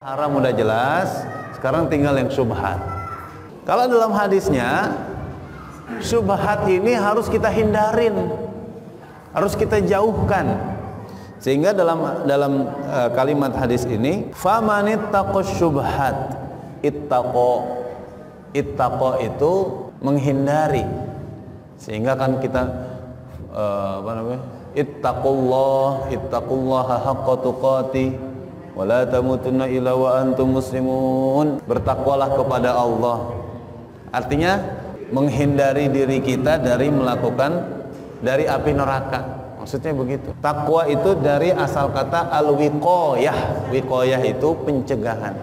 Haram udah jelas, sekarang tinggal yang syubhat. Kalau dalam hadisnya, syubhat ini harus kita hindarin, harus kita jauhkan. Sehingga dalam kalimat hadis ini, famanittaqash syubhat, ittaqo itu menghindari. Sehingga kan kita ittaqullaha haqqa tuqatih wala tamutunna illa wa antum muslimun. Bertakwalah kepada Allah. Artinya menghindari diri kita dari dari api neraka. Maksudnya begitu. Takwa itu dari asal kata al-wiqayah. Wiqayah itu pencegahan.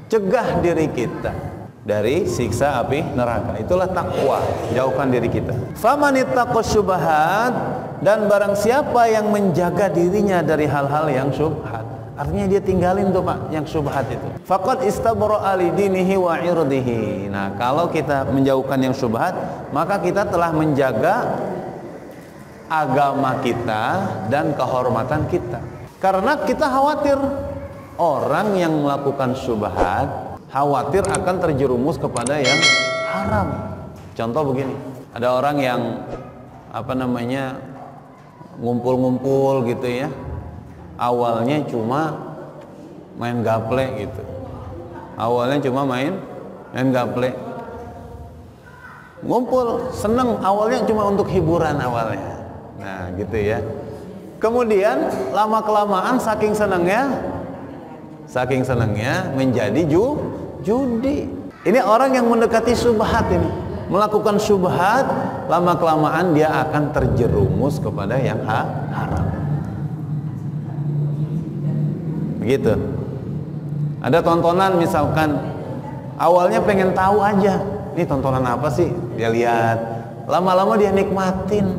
Cegah diri kita dari siksa api neraka. Itulah takwa, jauhkan diri kita. Famanittaqash syubhat, dan barang siapa yang menjaga dirinya dari hal-hal yang syubhat. Artinya dia tinggalin tuh Pak yang syubhat itu. Faqad istabra'a li dinihi wa 'irdihi. Nah, kalau kita menjauhkan yang syubhat, maka kita telah menjaga agama kita dan kehormatan kita. Karena kita khawatir orang yang melakukan syubhat khawatir akan terjerumus kepada yang haram. Contoh begini, ada orang yang ngumpul-ngumpul gitu ya. Awalnya cuma main gaple gitu. Awalnya cuma main gaple. Ngumpul, seneng, awalnya cuma untuk hiburan awalnya. Nah, gitu ya. Kemudian lama-kelamaan saking senengnya menjadi judi. Ini orang yang mendekati syubhat ini. Melakukan syubhat, lama-kelamaan dia akan terjerumus kepada yang haram. Begitu. Ada tontonan misalkan awalnya pengen tahu aja, ini tontonan apa sih, dia lihat, lama-lama dia nikmatin.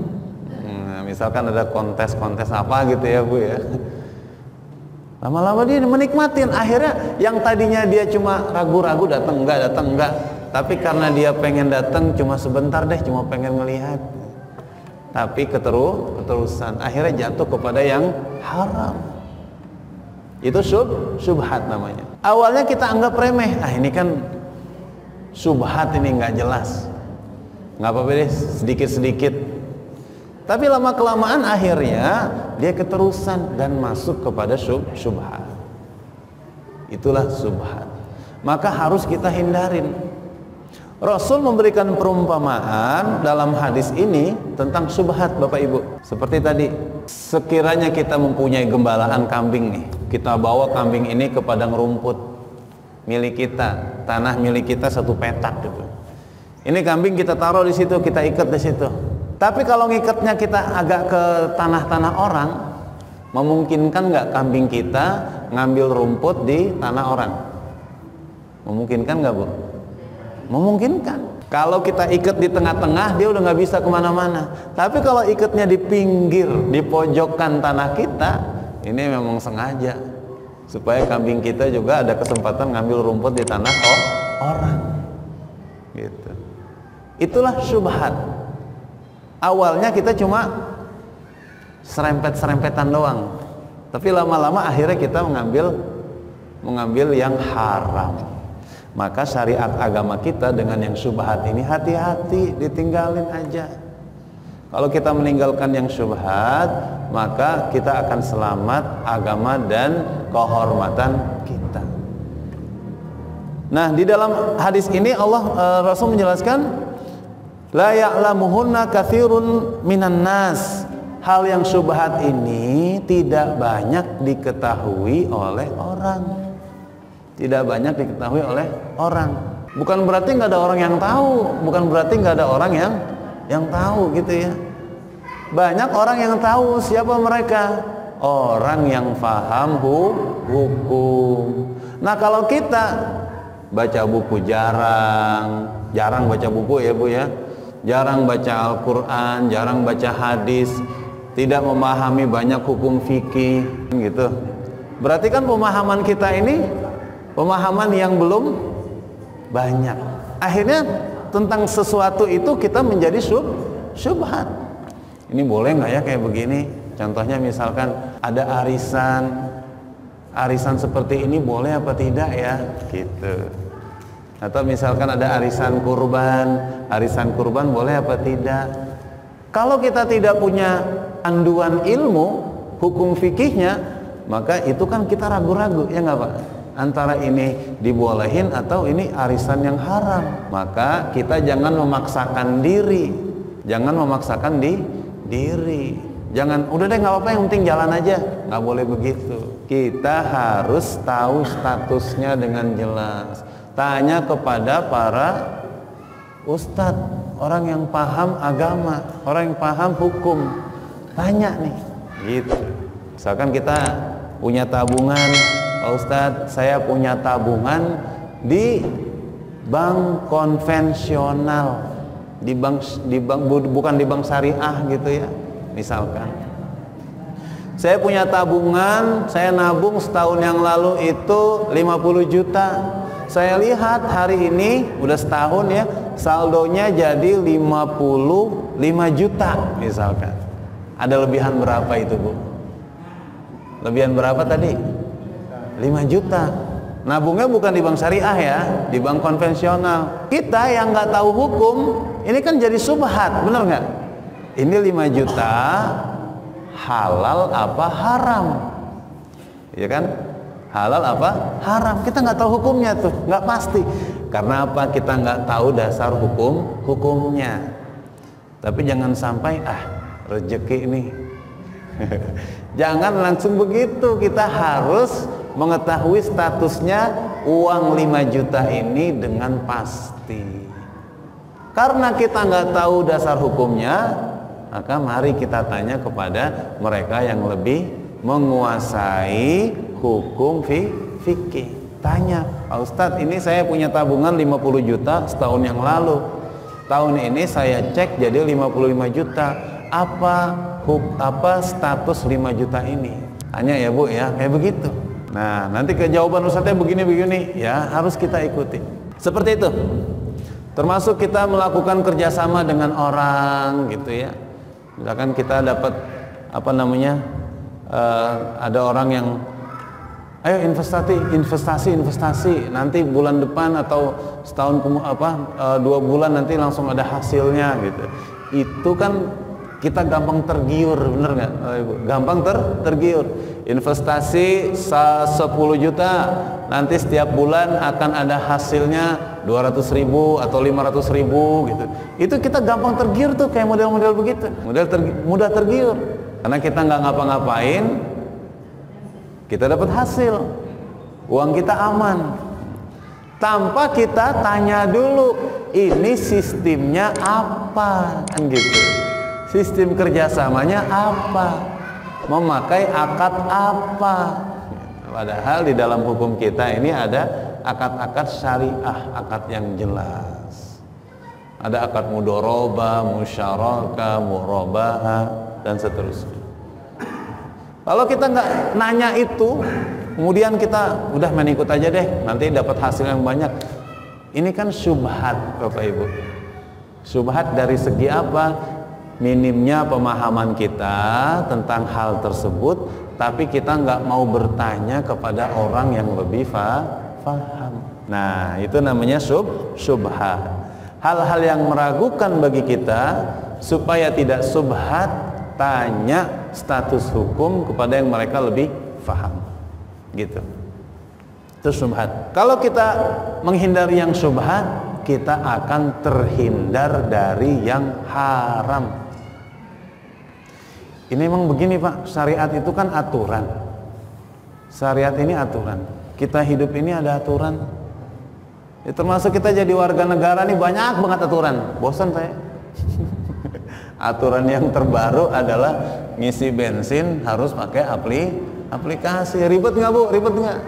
Nah, misalkan ada kontes-kontes apa gitu ya Bu ya, lama-lama dia menikmatin. Akhirnya yang tadinya dia cuma ragu-ragu datang enggak, tapi karena dia pengen datang cuma sebentar deh, cuma pengen ngelihat, tapi keterusan akhirnya jatuh kepada yang haram. Itu syubhat namanya. Awalnya kita anggap remeh. Ini kan syubhat, ini nggak jelas. Nggak apa-apa deh, sedikit-sedikit. Tapi lama-kelamaan akhirnya dia keterusan dan masuk kepada syubhat. Itulah syubhat. Maka harus kita hindarin. Rasul memberikan perumpamaan dalam hadis ini tentang syubhat, Bapak Ibu. Seperti tadi, sekiranya kita mempunyai gembalaan kambing nih, kita bawa kambing ini ke padang rumput milik kita, tanah milik kita satu petak gitu. Ini kambing kita taruh di situ, kita ikat di situ. Tapi kalau ngikatnya kita agak ke tanah-tanah orang, memungkinkan nggak kambing kita ngambil rumput di tanah orang? Memungkinkan nggak Bu? Memungkinkan. Kalau kita ikat di tengah-tengah, dia udah nggak bisa kemana-mana. Tapi kalau ikatnya di pinggir, di pojokan tanah kita, ini memang sengaja supaya kambing kita juga ada kesempatan ngambil rumput di tanah orang. Gitu. Itulah syubhat. Awalnya kita cuma serempet-serempetan doang, tapi lama-lama akhirnya kita mengambil yang haram. Maka syariat agama kita dengan yang syubhat ini hati-hati, ditinggalin aja. Kalau kita meninggalkan yang syubhat, maka kita akan selamat agama dan kehormatan kita. Nah, di dalam hadis ini Rasul menjelaskan, la ya'lamuhunna katsirun minan nas. Hal yang syubhat ini tidak banyak diketahui oleh orang. Tidak banyak diketahui oleh orang. Bukan berarti nggak ada orang yang tahu, bukan berarti nggak ada orang yang tahu gitu ya. Banyak orang yang tahu. Siapa mereka? Orang yang paham hukum. Nah, kalau kita baca buku jarang baca buku ya Bu ya, jarang baca Al-Quran, jarang baca hadis, tidak memahami banyak hukum fikih gitu, berarti kan pemahaman kita ini pemahaman yang belum banyak. Akhirnya tentang sesuatu itu kita menjadi syubhat. Ini boleh nggak ya kayak begini? Contohnya misalkan ada arisan arisan seperti ini boleh apa tidak ya, gitu. Atau misalkan ada arisan kurban boleh apa tidak. Kalau kita tidak punya panduan ilmu hukum fikihnya, maka itu kan kita ragu-ragu, ya nggak Pak? Antara ini dibolehin atau ini arisan yang haram. Maka kita jangan memaksakan diri, jangan udah deh nggak apa-apa, yang penting jalan aja. Nggak boleh begitu. Kita harus tahu statusnya dengan jelas. Tanya kepada para ustadz, orang yang paham agama, orang yang paham hukum. Tanya nih, gitu. Misalkan kita punya tabungan, Pak Ustadz, saya punya tabungan di bank konvensional, di bank bukan di bank syariah gitu ya. Misalkan saya punya tabungan, saya nabung setahun yang lalu itu 50 juta. Saya lihat hari ini udah setahun ya, saldonya jadi 55 juta misalkan. Ada lebihan berapa itu, Bu? Lebihan berapa tadi? 5 juta. Nabungnya bukan di bank syariah ya, di bank konvensional. Kita yang nggak tahu hukum, ini kan jadi subhat, bener nggak? Ini 5 juta halal apa haram? Ya kan? Halal apa haram? Kita nggak tahu hukumnya tuh, nggak pasti. Karena apa? Kita nggak tahu dasar hukumnya. Tapi jangan sampai rezeki ini. Jangan langsung begitu. Kita harus mengetahui statusnya uang 5 juta ini dengan pasti. Karena kita nggak tahu dasar hukumnya, maka mari kita tanya kepada mereka yang lebih menguasai hukum fikih. Tanya, Pak Ustadz, ini saya punya tabungan 50 juta setahun yang lalu. Tahun ini saya cek jadi 55 juta. Apa status 5 juta ini? Tanya ya Bu ya, kayak begitu. Nah, nanti ke jawaban Ustadznya begini-begini, ya harus kita ikuti. Seperti itu. Termasuk kita melakukan kerjasama dengan orang gitu ya. Misalkan kita dapat ada orang yang ayo investasi nanti bulan depan atau setahun 2 bulan nanti langsung ada hasilnya gitu. Itu kan kita gampang tergiur, bener nggak Ibu? Gampang tergiur. Investasi 10 juta nanti setiap bulan akan ada hasilnya 200.000 atau 500.000 gitu. Itu kita gampang tergiur tuh, kayak model-model begitu. Mudah tergiur karena kita nggak ngapa-ngapain, kita dapat hasil, uang kita aman. Tanpa kita tanya dulu, ini sistemnya apa, kan gitu. Sistem kerjasamanya apa, memakai akad apa. Padahal di dalam hukum kita ini ada akad-akad syariah, akad yang jelas. Ada akad mudharabah, musyarakah, murabahah, dan seterusnya. Kalau kita nggak nanya itu, kemudian kita udah main ikut aja deh, nanti dapat hasil yang banyak. Ini kan syubhat, Bapak Ibu. Syubhat dari segi apa? Minimnya pemahaman kita tentang hal tersebut, tapi kita nggak mau bertanya kepada orang yang lebih faham. Nah, itu namanya syubhat. Hal-hal yang meragukan bagi kita, supaya tidak syubhat, tanya status hukum kepada yang mereka lebih faham. Gitu. Itu syubhat. Kalau kita menghindari yang syubhat, kita akan terhindar dari yang haram. Ini memang begini Pak, syariat itu kan aturan. Syariat ini aturan. Kita hidup ini ada aturan. Ya, termasuk kita jadi warga negara nih banyak banget aturan. Bosan saya. Aturan yang terbaru adalah ngisi bensin harus pakai aplikasi. Ribet nggak Bu? Ribet nggak?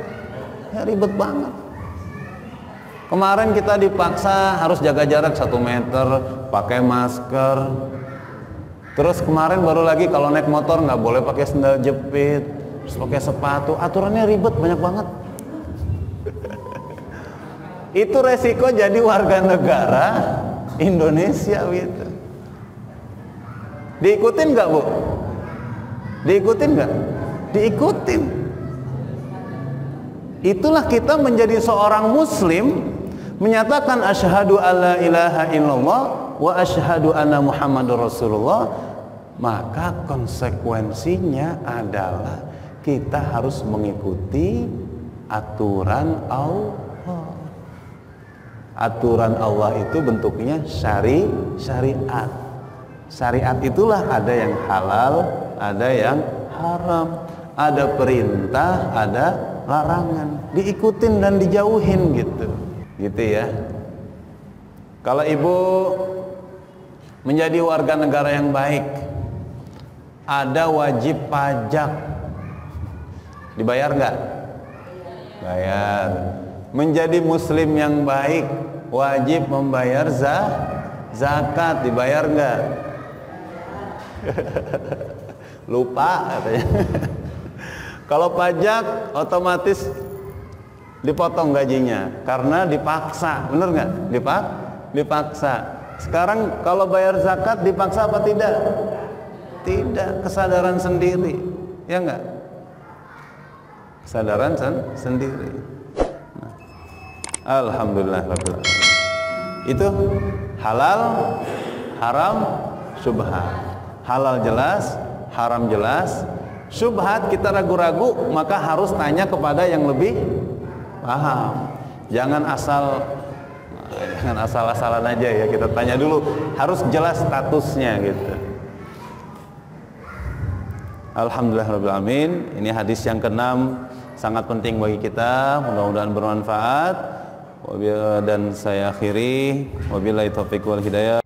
Ya ribet banget. Kemarin kita dipaksa harus jaga jarak 1 meter, pakai masker. Terus kemarin baru lagi kalau naik motor nggak boleh pakai sendal jepit, terus pakai sepatu. Aturannya ribet banyak banget. Itu resiko jadi warga negara Indonesia gitu. Diikutin nggak Bu? Diikutin nggak? Diikutin. Itulah kita menjadi seorang muslim, menyatakan asyhadu alla ilaha illallah wa asyhadu anna muhammadur rasulullah. Maka konsekuensinya adalah kita harus mengikuti aturan Allah. Aturan Allah itu bentuknya syariat. Syariat itulah ada yang halal, ada yang haram, ada perintah, ada larangan, diikutin dan dijauhin gitu ya. Kalau ibu menjadi warga negara yang baik, ada wajib pajak, dibayar nggak? Bayar. Menjadi muslim yang baik, wajib membayar zakat, dibayar nggak? Lupa katanya. Kalau pajak otomatis dipotong gajinya karena dipaksa, bener nggak? Dipaksa. Sekarang kalau bayar zakat dipaksa apa tidak? Tidak, kesadaran sendiri, ya nggak? Kesadaran sendiri. Nah, alhamdulillah rabbil alamin. Itu halal, haram, syubhat. Halal jelas, haram jelas. Syubhat kita ragu-ragu, maka harus tanya kepada yang lebih paham. Jangan asal-asalan aja ya, kita tanya dulu, harus jelas statusnya gitu. Alhamdulillah rabbil alamin. Ini hadis yang ke-6, sangat penting bagi kita, mudah-mudahan bermanfaat. Dan saya akhiri, wabillahi taufiq wal hidayah.